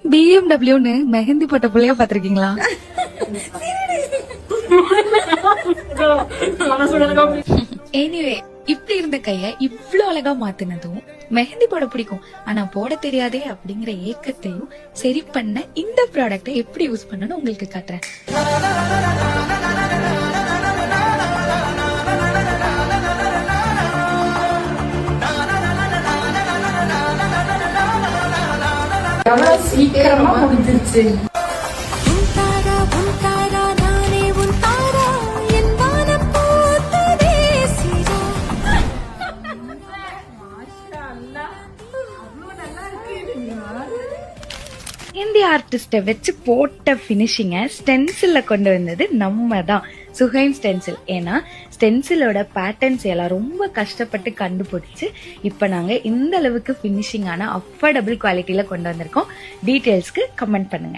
பிஎம்டபிள்யூன்னு மெஹந்தி போட்ட பிள்ளைய பாத்திருக்கீங்களா? எனிவே, இப்படி இருந்த கைய இவ்ளோ அழகா மாத்தினதும் மெஹந்தி போட பிடிக்கும் ஆனா போட தெரியாதே அப்படிங்கிற ஏக்கத்தையும் சரி பண்ண இந்த ப்ராடக்ட்டை எப்படி யூஸ் பண்ணணும் உங்களுக்கு காட்டுறேன். சீக்கிரமா முடிஞ்சிருச்சு. இந்திய ஆர்டிஸ்ட வச்சு போட்ட பினிஷிங்க ஸ்டென்சில்ல கொண்டு வந்தது நம்ம தான், சுஹைம் ஸ்டென்சில். ஏன்னா ஸ்டென்சிலோட பேட்டர்ன்ஸ் எல்லாம் ரொம்ப கஷ்டப்பட்டு கண்டுபிடிச்சு இப்ப நாங்க இந்த அளவுக்கு பினிஷிங்கான அஃபோர்டபுள் குவாலிட்டியில கொண்டு வந்திருக்கோம். டீடைல்ஸ்க்கு கமெண்ட் பண்ணுங்க.